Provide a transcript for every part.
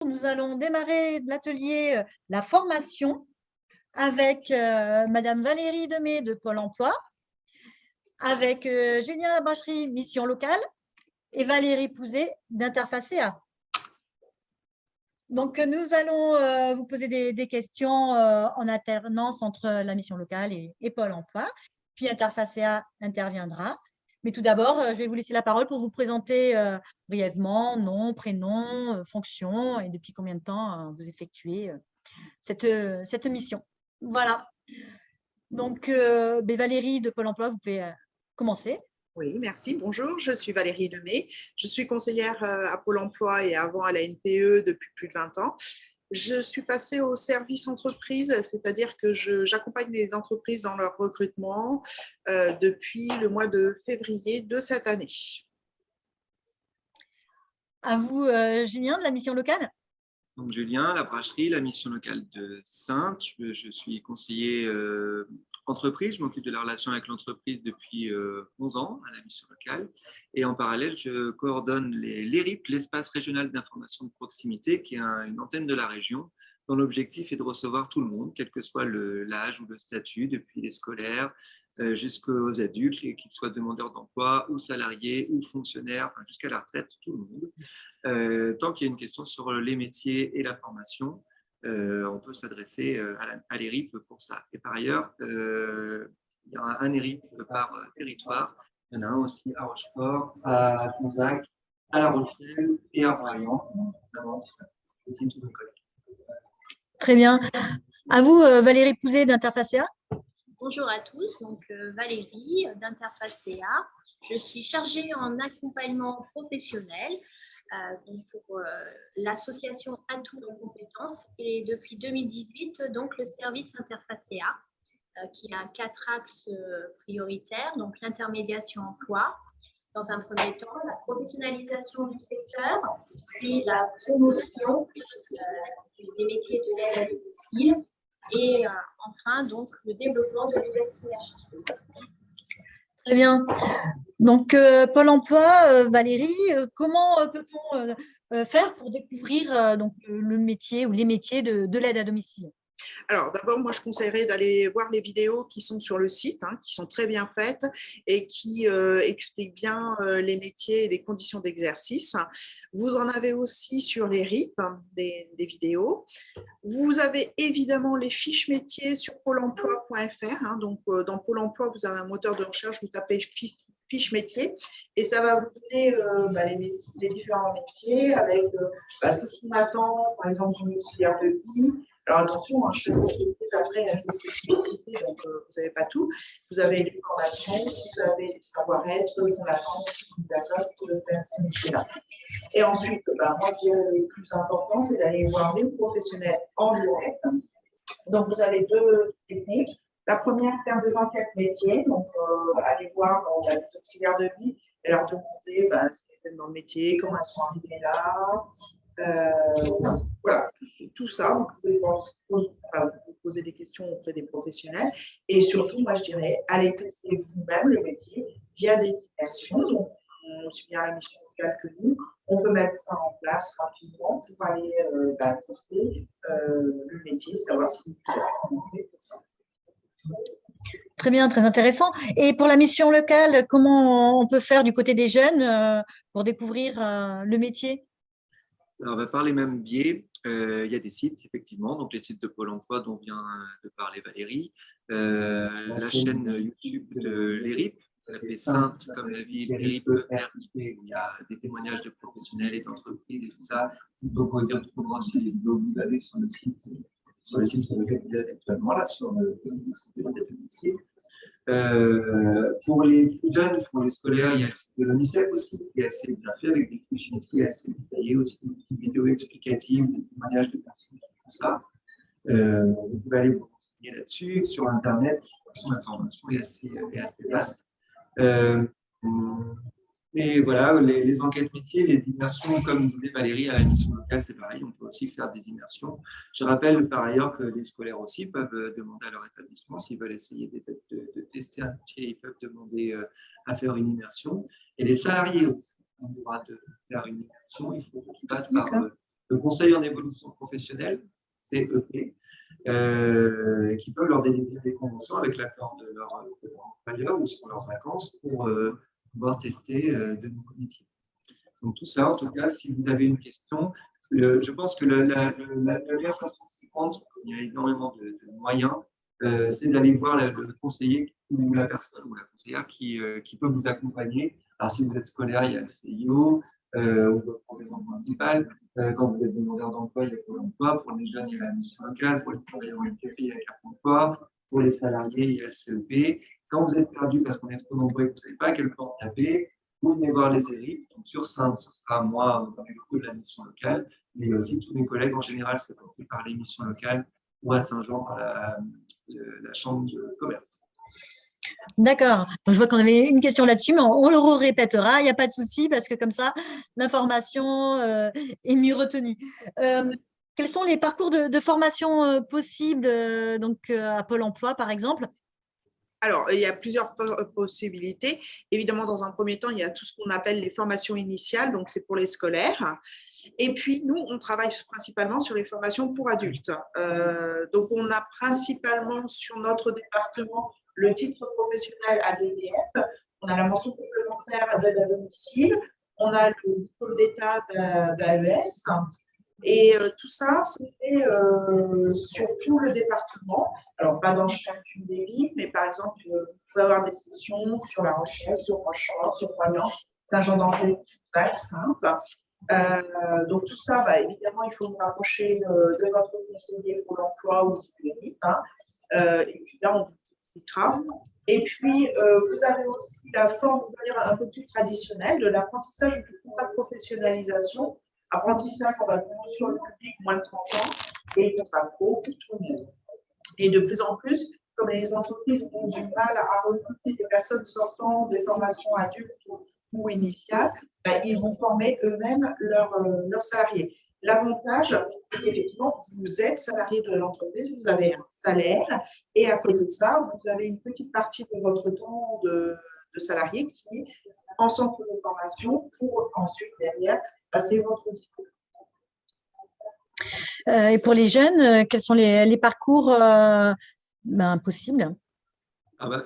nous allons démarrer l'atelier la formation avec Madame Valérie Demey de Pôle emploi, avec Julien Labracherie, mission locale, et Valérie Pouzet d'Interfacea. Donc, nous allons vous poser des questions en alternance entre la mission locale et Pôle emploi. Puis Interfacea interviendra. Mais tout d'abord, je vais vous laisser la parole pour vous présenter brièvement nom, prénom, fonction et depuis combien de temps vous effectuez cette mission. Voilà. Donc, Valérie de Pôle emploi, vous pouvez commencer. Oui, merci. Bonjour, je suis Valérie Demey. Je suis conseillère à Pôle emploi et avant à la NPE depuis plus de 20 ans. Je suis passée au service entreprise, c'est-à-dire que j'accompagne les entreprises dans leur recrutement depuis le mois de février de cette année. À vous, Julien, de la mission locale. Donc, Julien Labracherie, la mission locale de Saintes. Je suis conseiller entreprise. Je m'occupe de la relation avec l'entreprise depuis 11 ans à la mission locale. Et en parallèle, je coordonne l'ERIP, l'espace régional d'information de proximité, qui est une antenne de la région, dont l'objectif est de recevoir tout le monde, quel que soit l'âge ou le statut, depuis les scolaires jusqu'aux adultes, qu'ils soient demandeurs d'emploi ou salariés ou fonctionnaires, jusqu'à la retraite, tout le monde. Tant qu'il y a une question sur les métiers et la formation, on peut s'adresser à l'ERIP pour ça. Et par ailleurs, il y a un ERIP par territoire. Il y en a un aussi à Rochefort, à Conzac, à La Rochelle et à Royan. C'est tous mes collègues. Très bien. À vous, Valérie Pouzet d'Interfacea. Bonjour à tous, donc Valérie d'Interfacea. Je suis chargée en accompagnement professionnel donc pour l'association Atouts de compétences et depuis 2018, donc le service Interfacea qui a 4 axes prioritaires, donc l'intermédiation emploi, dans un premier temps, la professionnalisation du secteur, puis la promotion des métiers de l'aide à domicile et enfin donc le développement de nouvelles synergies. Très bien. Donc, Pôle emploi, Valérie, comment peut-on faire pour découvrir donc, le métier ou les métiers de l'aide à domicile? Alors, d'abord, moi, je conseillerais d'aller voir les vidéos qui sont sur le site, qui sont très bien faites et qui expliquent bien les métiers et les conditions d'exercice. Vous en avez aussi sur les RIP, des vidéos. Vous avez évidemment les fiches métiers sur pôle emploi.fr. Donc, dans Pôle emploi, vous avez un moteur de recherche, vous tapez fiche métier et ça va vous donner les différents métiers avec tout ce qu'on attend, par exemple, du auxiliaire de vie. Alors attention, chaque entreprise après a ses spécificités, donc vous n'avez pas tout. Vous avez les formations, vous avez les savoir-être qu'on attend d'une personne pour faire ces métiers-là. Et ensuite, moi je dirais le plus important, c'est d'aller voir les professionnels en direct. Donc vous avez 2 techniques. La première, faire des enquêtes métiers, donc aller voir les auxiliaires de vie et leur demander ce qu'elles font dans le métier, comment elles sont arrivées là. Voilà, tout ça, vous pouvez vous poser des questions auprès des professionnels et surtout, moi je dirais, allez tester vous-même le métier via des immersions, donc aussi bien la mission locale que nous, on peut mettre ça en place rapidement pour aller tester le métier, savoir si vous avez commencé pour ça. Très bien, très intéressant. Et pour la mission locale, comment on peut faire du côté des jeunes pour découvrir le métier? Alors, par les mêmes biais, il y a des sites, effectivement, donc les sites de Pôle emploi dont vient de parler Valérie, la chaîne YouTube de l'ERIP, s'appelle Saintes comme la ville, ERIP, RIP, où il y a des témoignages de professionnels et d'entreprises et tout ça. Donc, on peut dire tout moi si vous allez sur le site sur lequel vous êtes actuellement, là, sur le site de l'administration. Pour les plus jeunes, pour les scolaires, il y a le site de l'ONICEF aussi, qui est assez bien fait, avec des fiches métiers assez détaillées, aussi des vidéos explicatives, des témoignages de personnes qui font ça. Vous pouvez aller vous renseigner là-dessus, sur Internet, l'information est assez vaste. Et voilà, les enquêtes métiers, les immersions, comme disait Valérie, à la mission locale, c'est pareil, on peut aussi faire des immersions. Je rappelle par ailleurs que les scolaires aussi peuvent demander à leur établissement, s'ils veulent essayer de tester un métier, ils peuvent demander à faire une immersion. Et les salariés aussi ont le droit de faire une immersion, il faut qu'ils passent par le conseil en évolution professionnelle, CEP, qui peuvent leur délivrer des conventions avec l'accord de leur employeur ou sur leurs vacances pour pouvoir tester de nouveaux métiers. Donc tout ça, en tout cas, si vous avez une question, je pense que la meilleure façon de s'y prendre, il y a énormément de moyens, c'est d'aller voir le conseiller ou la personne ou la conseillère qui peut vous accompagner. Alors si vous êtes scolaire, il y a le CIO ou votre professeur principal. Quand vous êtes demandeur d'emploi, il y a Pôle emploi. Pour les jeunes, il y a la mission locale. Pour les travailleurs handicapés, il y a Cap emploi. Pour les salariés, il y a le CEP. Quand vous êtes perdu parce qu'on est trop nombreux et que vous ne savez pas à quelle porte taper, vous venez voir les ERIP. Donc sur Saintes, ce sera moi du coup de la mission locale, mais aussi tous mes collègues. En général, c'est porté par les missions locales ou à Saint-Jean par la chambre de commerce. D'accord. Donc, je vois qu'on avait une question là-dessus, mais on le répétera, il n'y a pas de souci, parce que comme ça, l'information est mieux retenue. Quels sont les parcours de formation possibles à Pôle emploi, par exemple? Alors, il y a plusieurs possibilités. Évidemment, dans un premier temps, il y a tout ce qu'on appelle les formations initiales, donc c'est pour les scolaires. Et puis, nous, on travaille principalement sur les formations pour adultes. Donc, on a principalement sur notre département le titre professionnel ADDF, on a la mention complémentaire d'aide à domicile, on a le diplôme d'état d'AES. Et tout ça, c'était sur tout le département. Alors, pas dans chacune des villes, mais par exemple, vous pouvez avoir des sessions sur La Rochelle, sur Rochefort, sur Royan, Saint-Jean-d'Angers, Sainte. Donc, tout ça, évidemment, il faut vous rapprocher de votre conseiller pour l'emploi ou du PMI. Et puis là, on vous expliquera. Et puis, vous avez aussi la forme, on va dire, un peu plus traditionnelle de l'apprentissage du contrat de professionnalisation. Apprentissage, on va sur le public moins de 30 ans et contrat pro pour tout le monde. Et de plus en plus, comme les entreprises ont du mal à recruter des personnes sortant des formations adultes ou initiales, ils vont former eux-mêmes leurs salariés. L'avantage, c'est qu'effectivement, vous êtes salarié de l'entreprise, vous avez un salaire, et à côté de ça, vous avez une petite partie de votre temps de salarié qui est en centre de formation pour ensuite, derrière, passer votre diplôme. Et pour les jeunes, quels sont les parcours possibles?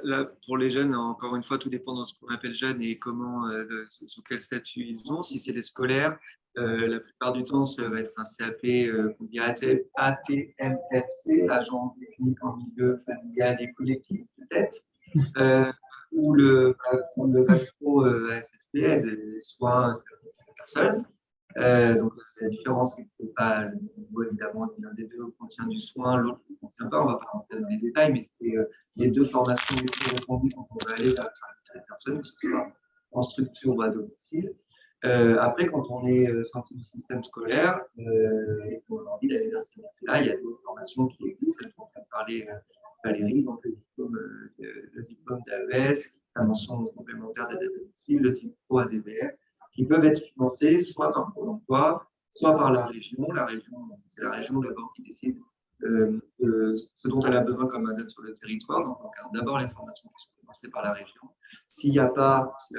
Là, pour les jeunes, encore une fois, tout dépend de ce qu'on appelle jeunes et comment, sur quel statut ils ont. Si c'est des scolaires, la plupart du temps, ça va être un CAP qu'on dit ATMFC, agent technique en milieu familial et collectif, peut-être, ou le bac pro SST, soins de personnes. Donc, la différence, c'est que ce n'est pas le niveau, évidemment, l'un des deux contient du soin, l'autre ne contient pas. On ne va pas rentrer dans les détails, mais c'est les deux formations les plus répandues quand on va aller vers cette personne, que ce soit en structure ou à domicile. Après, quand on est sorti du système scolaire et qu'on a envie d'aller vers cette là, il y a d'autres formations qui existent. Celle dont on a parlé Valérie, donc le diplôme d'AES, la mention complémentaire d'aide à domicile, le diplôme pro ADVF, qui peuvent être financés soit par Pôle emploi, soit par la région. C'est la région d'abord qui décide ce dont elle a besoin comme aide sur le territoire. Donc, on regarde d'abord les formations qui sont financées par la région. Si la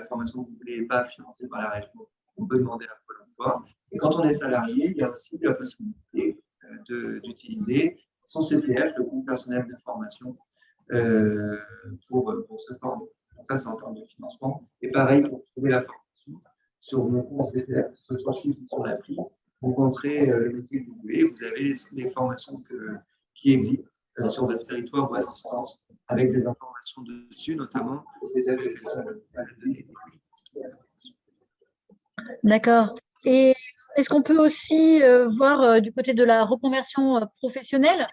formation que vous voulez n'est pas financée par la région, on peut demander à Pôle emploi. Et quand on est salarié, il y a aussi la possibilité d'utiliser son CPF, le compte personnel de formation, pour se former. Donc ça, c'est en termes de financement. Et pareil, pour trouver la formation sur mon compte CPF, que ce soit le site ou sur l'appli, vous rencontrez le métier que vous voulez, vous avez les formations qui existent sur votre territoire ou à distance, avec des informations dessus, notamment ces aides que D'accord. Et est-ce qu'on peut aussi voir du côté de la reconversion professionnelle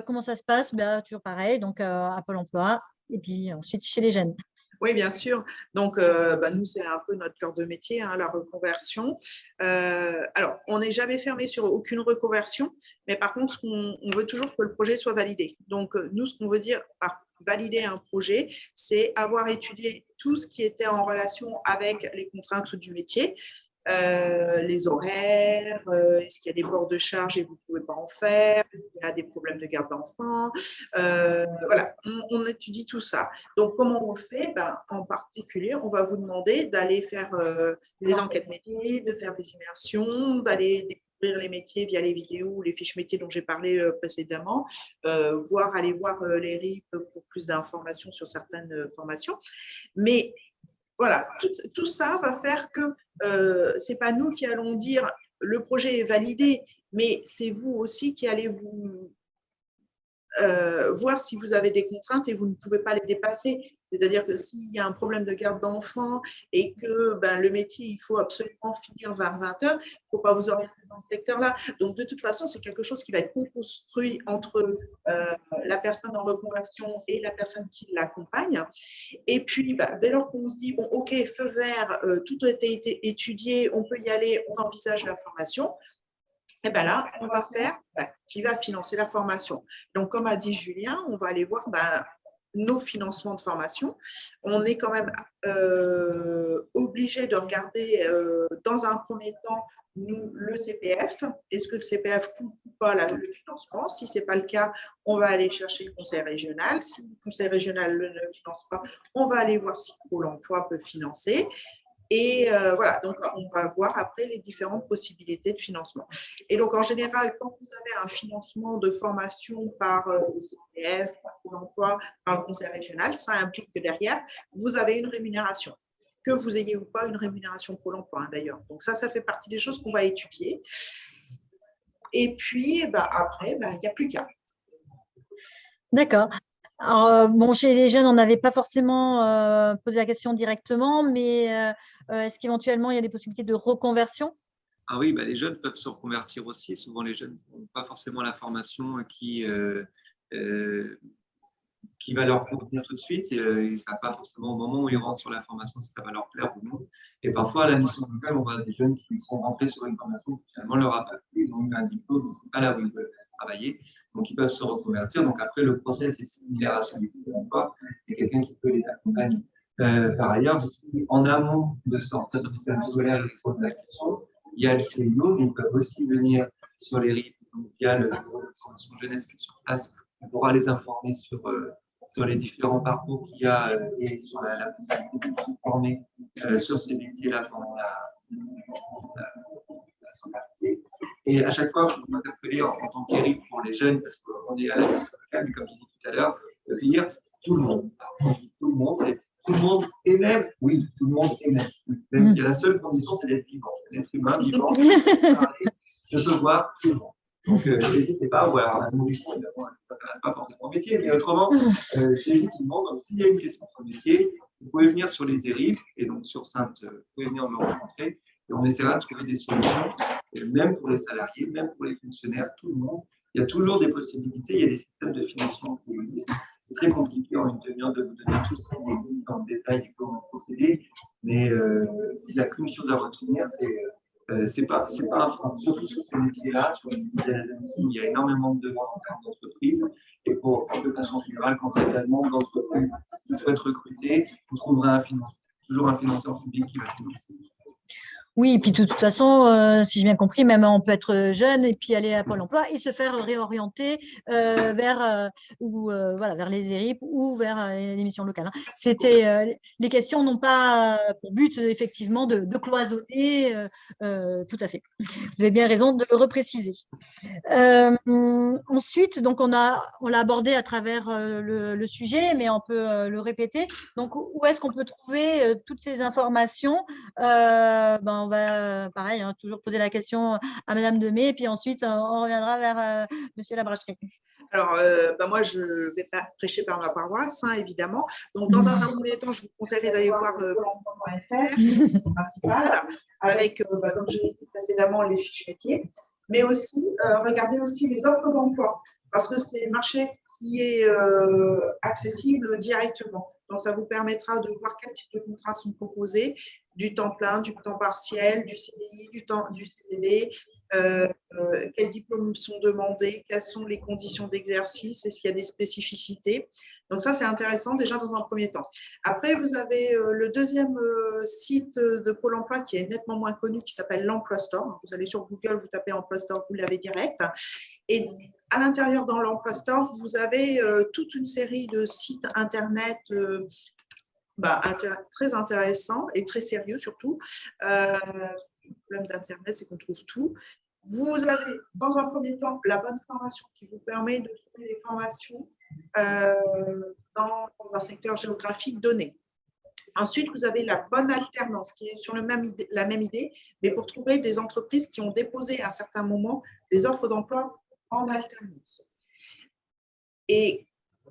comment ça se passe? Toujours pareil, donc à Pôle emploi et puis ensuite chez les jeunes. Oui, bien sûr. Donc, nous, c'est un peu notre cœur de métier, la reconversion. Alors, on n'est jamais fermé sur aucune reconversion, mais par contre, on veut toujours que le projet soit validé. Donc, nous, ce qu'on veut dire par valider un projet, c'est avoir étudié tout ce qui était en relation avec les contraintes du métier, les horaires, est-ce qu'il y a des bords de charge et vous ne pouvez pas en faire, est-ce qu'il y a des problèmes de garde d'enfants, voilà, on étudie tout ça. Donc, comment on le fait? En particulier, on va vous demander d'aller faire des enquêtes métiers, de faire des immersions, d'aller découvrir découvrir les métiers via les vidéos ou les fiches métiers dont j'ai parlé précédemment, voire aller voir les RIP pour plus d'informations sur certaines formations. Mais voilà, tout ça va faire que ce n'est pas nous qui allons dire le projet est validé, mais c'est vous aussi qui allez vous voir si vous avez des contraintes et vous ne pouvez pas les dépasser. C'est-à-dire que s'il y a un problème de garde d'enfants et que le métier, il faut absolument finir vers 20 heures, il ne faut pas vous orienter dans ce secteur-là. Donc, de toute façon, c'est quelque chose qui va être construit entre la personne en reconversion et la personne qui l'accompagne. Et puis, dès lors qu'on se dit, bon, OK, feu vert, tout a été étudié, on peut y aller, on envisage la formation, et bien là, on va faire qui va financer la formation. Donc, comme a dit Julien, on va aller voir nos financements de formation. On est quand même obligé de regarder dans un premier temps le CPF. Est-ce que le CPF couvre ou pas le financement? Si ce n'est pas le cas, on va aller chercher le conseil régional. Si le conseil régional ne le finance pas, on va aller voir si Pôle emploi peut financer. Et voilà, donc on va voir après les différentes possibilités de financement. Et donc en général, quand vous avez un financement de formation par le CPF, par Pôle emploi, par le conseil régional, ça implique que derrière, vous avez une rémunération. Que vous ayez ou pas une rémunération Pôle emploi d'ailleurs. Donc ça fait partie des choses qu'on va étudier. Et puis après, il n'y a plus qu'à. D'accord. Alors, bon, chez les jeunes, on n'avait pas forcément posé la question directement, mais est-ce qu'éventuellement, il y a des possibilités de reconversion? Ah oui, les jeunes peuvent se reconvertir aussi. Souvent, les jeunes n'ont pas forcément la formation qui va leur convenir tout de suite. Ils ne savent pas forcément au moment où ils rentrent sur la formation si ça va leur plaire ou non. Et parfois, à la mission locale, on voit des jeunes qui sont rentrés sur une formation qui finalement leur a pas plu. Ils ont eu un diplôme, mais ce n'est pas là où ils veulent travailler. Donc, ils peuvent se reconvertir. Donc, après, le process est similaire à celui de l'emploi. Il y a quelqu'un qui peut les accompagner. Par ailleurs, en amont de sortir du système scolaire et de poser la question, il y a le CIO, mais ils peuvent aussi venir sur les RIP, via le bureau de formation jeunesse qui est sur place. On pourra les informer sur les différents parcours qu'il y a et sur la possibilité de se former sur ces métiers-là pendant la scolarité. Et à chaque fois, je vous interpellez en tant qu'ERIP pour les jeunes, parce qu'on est à la mission locale, mais comme j'ai dit tout à l'heure, de dire tout le monde. Tout le monde, c'est tout le monde est même, oui, tout le monde est même. Il y a la seule condition, c'est d'être vivant, d'être humain, vivant, de se voir tout le monde. Donc, n'hésitez pas, ou alors un nourrisson, ça ne s'intéresse pas forcément au métier, mais autrement, j'invite tout le monde. Donc, s'il y a une question sur le métier, vous pouvez venir sur les ERIP, et donc sur Sainte, vous pouvez venir me rencontrer, et on essaiera de trouver des solutions, même pour les salariés, même pour les fonctionnaires, tout le monde. Il y a toujours des possibilités, il y a des systèmes de financement qui existent. C'est très compliqué en une demi-heure de vous donner tout ce qui est dans le détail et comment procéder, mais si la commission doit retenir, c'est pas un frein. Surtout sur ces métiers-là, sur les métiers de la médecine, il y a énormément de demandes en termes d'entreprise. Et pour de façon générale, quand il y a tellement d'entreprises qui souhaitent recruter, vous trouverez toujours un financeur public qui va financer. Oui, et puis de toute façon, si j'ai bien compris, même on peut être jeune et puis aller à Pôle emploi et se faire réorienter vers les ERIP ou vers les missions locales. Les questions n'ont pas pour but effectivement de cloisonner, tout à fait. Vous avez bien raison de le repréciser. Ensuite, donc on l'a abordé à travers le sujet, mais on peut le répéter. Donc, où est-ce qu'on peut trouver toutes ces informations? On va, pareil, toujours poser la question à Madame Demey, et puis ensuite, on reviendra vers Monsieur Labracherie. Alors, moi, je ne vais pas prêcher par ma paroisse, évidemment. Donc, dans un premier temps, je vous conseillerais d'aller voir Pôle-emploi.fr, principal, avec, comme je l'ai dit précédemment, les fiches métiers, mais aussi, regardez aussi les offres d'emploi, parce que c'est un marché qui est accessible directement. Donc, ça vous permettra de voir quel type de contrats sont proposés, du temps plein, du temps partiel, du CDI, du CDD, quels diplômes sont demandés, quelles sont les conditions d'exercice, est-ce qu'il y a des spécificités. Donc ça, c'est intéressant déjà dans un premier temps. Après, vous avez le deuxième site de Pôle emploi qui est nettement moins connu, qui s'appelle l'Emploi Store. Vous allez sur Google, vous tapez Emploi Store, vous l'avez direct. Et à l'intérieur, dans l'Emploi Store, vous avez toute une série de sites Internet très intéressants et très sérieux surtout. Le problème d'Internet, c'est qu'on trouve tout. Vous avez, dans un premier temps, la bonne formation qui vous permet de trouver des formations dans un secteur géographique donné. Ensuite, vous avez la bonne alternance qui est sur la même idée, mais pour trouver des entreprises qui ont déposé à un certain moment des offres d'emploi en alternance. Et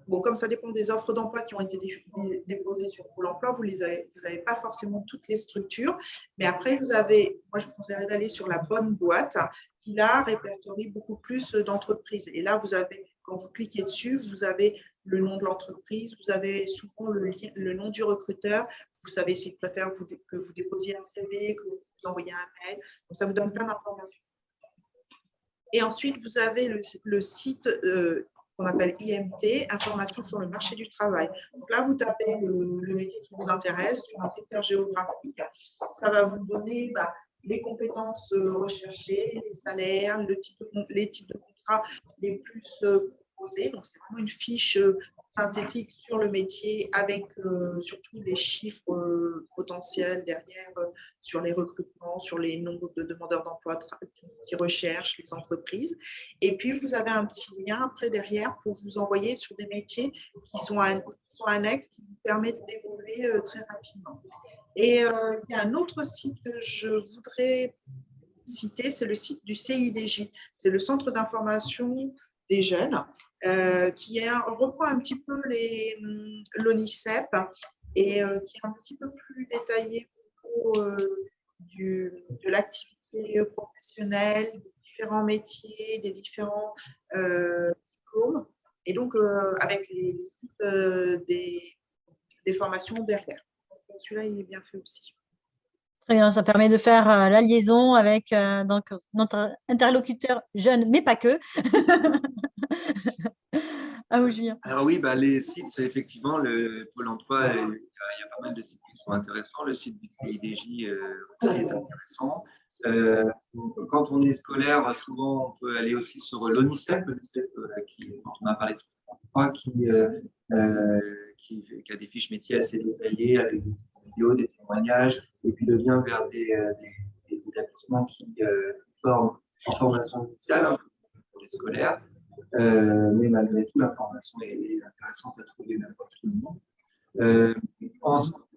bon, comme ça dépend des offres d'emploi qui ont été déposées sur Pôle emploi, vous n'avez pas forcément toutes les structures. Mais après, moi, je vous conseillerais d'aller sur la bonne boîte qui, là, répertorie beaucoup plus d'entreprises. Et là, quand vous cliquez dessus, vous avez le nom de l'entreprise, vous avez souvent le nom du recruteur, vous savez s'il préfère que vous déposiez un CV, que vous envoyez un mail. Donc, ça vous donne plein d'informations. Et ensuite, vous avez le site qu'on appelle IMT, Information sur le marché du travail. Donc là, vous tapez le métier qui vous intéresse sur un secteur géographique. Ça va vous donner les compétences recherchées, les salaires, les types de contrats les plus proposés. Donc, c'est vraiment une fiche synthétique sur le métier avec surtout les chiffres potentiels derrière sur les recrutements, sur les nombres de demandeurs d'emploi qui recherchent les entreprises. Et puis, vous avez un petit lien après derrière pour vous envoyer sur des métiers qui sont annexes, qui vous permettent d'évoluer très rapidement. Et il y a un autre site que je voudrais citer, c'est le site du CIDJ. C'est le Centre d'information des jeunes, qui reprend un petit peu l'ONICEP et qui est un petit peu plus détaillé de l'activité professionnelle, des différents métiers, des différents diplômes, et donc avec les sites des formations derrière. Donc, celui-là, il est bien fait aussi. Très bien, ça permet de faire la liaison avec donc, notre interlocuteur jeune, mais pas que. Ah oui, Julien. Alors oui, les sites, c'est effectivement le Pôle emploi, il y a pas mal de sites qui sont intéressants. Le site du CIDJ aussi est intéressant. Quand on est scolaire, souvent, on peut aller aussi sur l'ONICEP, dont on a parlé tout à l'heure, qui a des fiches métiers assez détaillées, avec des vidéos, des témoignages, et puis le lien vers des établissements qui forment en formation initiale pour les scolaires. Mais malgré tout, l'information est intéressante à trouver même pour tout le monde.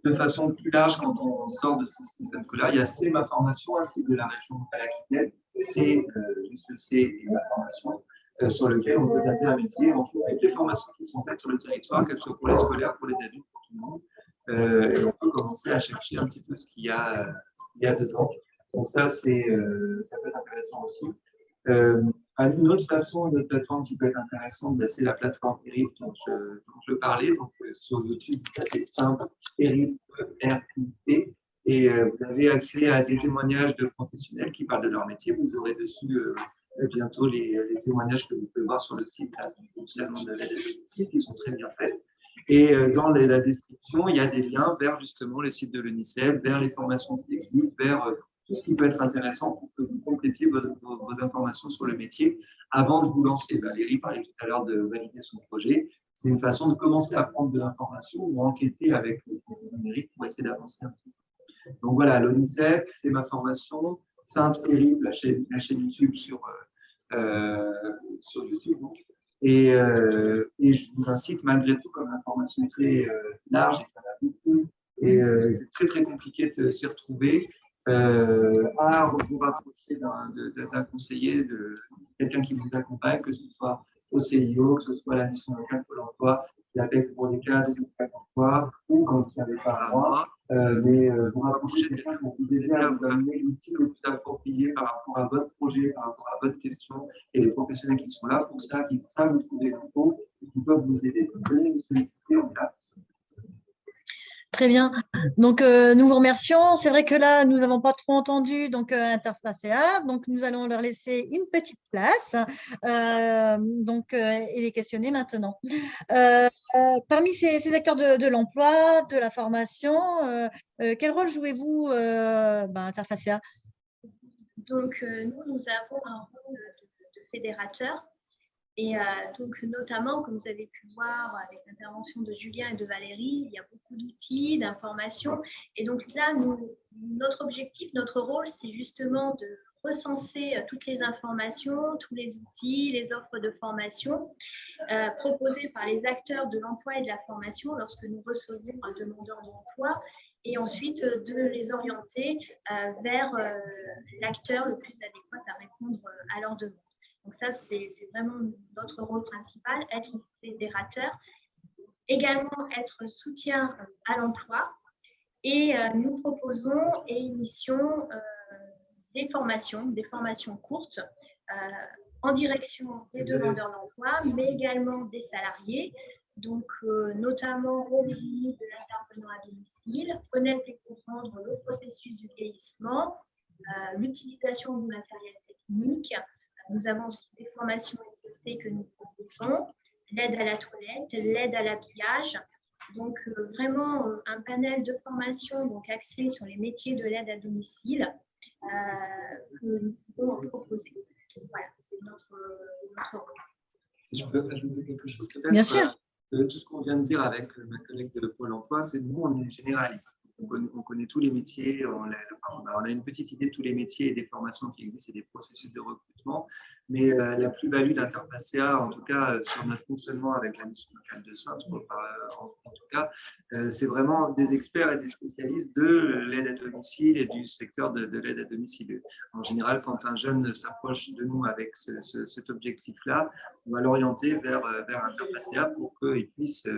De façon plus large, quand on sort de ce système scolaire, il y a C'est ma formation, un site de la région Nouvelle-Aquitaine, c'est juste le C et ma formation, sur lequel on peut taper un métier. On trouve toutes les formations qui sont faites sur le territoire, qu'elles soient pour les scolaires, pour les adultes, pour tout le monde. Et on peut commencer à chercher un petit peu ce qu'il y a dedans. Donc ça, ça peut être intéressant aussi. Une autre façon, une autre plateforme qui peut être intéressante, c'est la plateforme ERIP dont je parlais. Donc, sur YouTube, vous tapez simple ERIP, R-I-P, et vous avez accès à des témoignages de professionnels qui parlent de leur métier. Vous aurez dessus bientôt les témoignages que vous pouvez voir sur le site, spécialement de l'aide domicile, qui sont très bien faites. Et dans la description, il y a des liens vers justement le site de l'ONICEP, vers les formations qui existent, vers tout ce qui peut être intéressant pour que vous complétiez vos informations sur le métier avant de vous lancer. Valérie parlait tout à l'heure de valider son projet. C'est une façon de commencer à prendre de l'information ou enquêter avec le numérique pour essayer d'avancer un petit peu. Donc voilà, l'ONICEP, c'est ma formation. Sainte-Érive, la chaîne YouTube sur YouTube. Donc. Et je vous incite malgré tout, comme l'information est très large et qu'il y en a beaucoup, et c'est très très compliqué de s'y retrouver, à vous rapprocher d'un conseiller, de quelqu'un qui vous accompagne, que ce soit au CIO, que ce soit à la mission locale Pôle emploi, qui appelle pour des cas d'emploi, ou quand vous ne savez pas moi, mais vous rapprocher de quelqu'un pour vous aider à vous amener l'outil le plus approprié par rapport à votre projet, par rapport à votre question, et les professionnels qui sont là pour ça, qui savent vous trouver l'info, et qui peuvent vous aider. Vous venez nous solliciter, on est là. Très bien. Donc, nous vous remercions. C'est vrai que là, nous n'avons pas trop entendu Interfacea. Donc, nous allons leur laisser une petite place et les questionner maintenant. Parmi ces acteurs de l'emploi, de la formation, quel rôle jouez-vous, Interfacea? Donc, nous avons un rôle de fédérateur. Et donc, notamment, comme vous avez pu voir avec l'intervention de Julien et de Valérie, il y a beaucoup d'outils, d'informations. Et donc là, notre objectif, notre rôle, c'est justement de recenser toutes les informations, tous les outils, les offres de formation proposées par les acteurs de l'emploi et de la formation lorsque nous recevons un demandeur d'emploi, et ensuite de les orienter vers l'acteur le plus adéquat à répondre à leur demande. Donc ça, c'est vraiment notre rôle principal, être fédérateur, également être soutien à l'emploi. Et nous proposons et initions des formations courtes en direction des demandeurs d'emploi, mais également des salariés, donc notamment revue de l'intervenant à domicile, connaître et comprendre le processus du vieillissement, l'utilisation du matériel technique. Nous avons aussi des formations SST que nous proposons, l'aide à la toilette, l'aide à l'habillage. Donc, vraiment un panel de formations donc, axé sur les métiers de l'aide à domicile que nous pouvons proposer. Voilà, c'est notre rôle. Si je peux ajouter quelque chose, peut-être. Bien sûr. Tout ce qu'on vient de dire avec ma collègue de Pôle emploi, c'est que nous, on est généraliste. On connaît tous les métiers, on a une petite idée de tous les métiers et des formations qui existent et des processus de recrutement. Mais la plus-value d'Interfacea, en tout cas sur notre fonctionnement avec la mission locale de Saintes, en tout cas, c'est vraiment des experts et des spécialistes de l'aide à domicile et du secteur de l'aide à domicile. En général, quand un jeune s'approche de nous avec cet objectif-là, on va l'orienter vers Interfacea pour qu'il puisse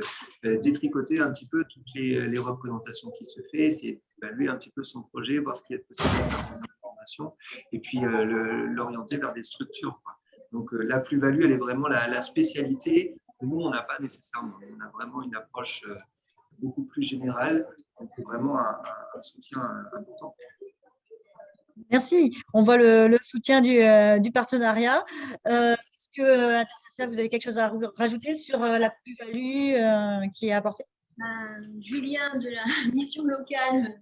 détricoter un petit peu toutes les représentations qui se font, essayer d'évaluer un petit peu son projet, voir ce qu'il y a de possible en formation, et puis l'orienter vers des structures, quoi. Donc la plus-value, elle est vraiment la spécialité. Nous, on n'a pas nécessairement. On a vraiment une approche beaucoup plus générale. C'est vraiment un soutien important. Merci. On voit le soutien du partenariat. Est-ce que Interfacea, vous avez quelque chose à rajouter sur la plus-value qui est apportée? Julien de la mission locale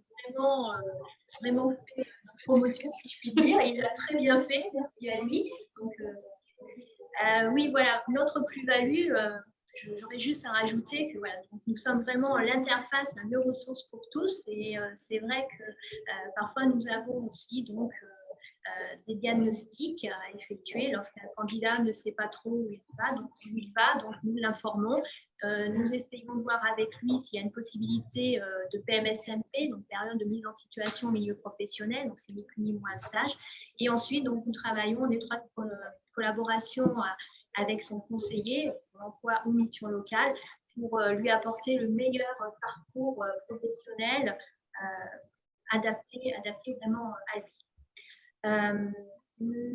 vraiment fait promotion, si je puis dire. Il l'a très bien fait, merci à lui. Donc, oui, voilà, notre plus-value, j'aurais juste à rajouter que voilà, donc nous sommes vraiment l'interface, un ressource pour tous. Et c'est vrai que parfois nous avons aussi donc des diagnostics à effectuer lorsqu'un candidat ne sait pas trop où il va, donc nous l'informons. Nous essayons de voir avec lui s'il y a une possibilité de PMSMP, donc période de mise en situation au milieu professionnel, donc c'est ni plus ni moins un stage. Et ensuite, donc, nous travaillons en étroite collaboration avec son conseiller, emploi ou mission locale, pour lui apporter le meilleur parcours professionnel adapté vraiment à lui.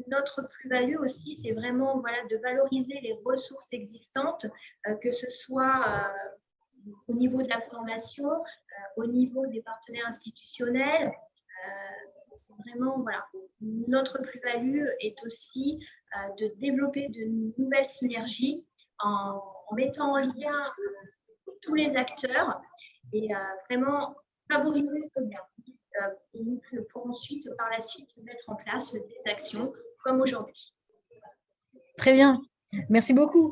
Notre plus-value aussi, c'est vraiment de valoriser les ressources existantes, que ce soit au niveau de la formation, au niveau des partenaires institutionnels. C'est vraiment, notre plus-value est aussi de développer de nouvelles synergies en mettant en lien tous les acteurs et vraiment favoriser ce lien. Pour ensuite, par la suite, mettre en place des actions comme aujourd'hui. Très bien. Merci beaucoup.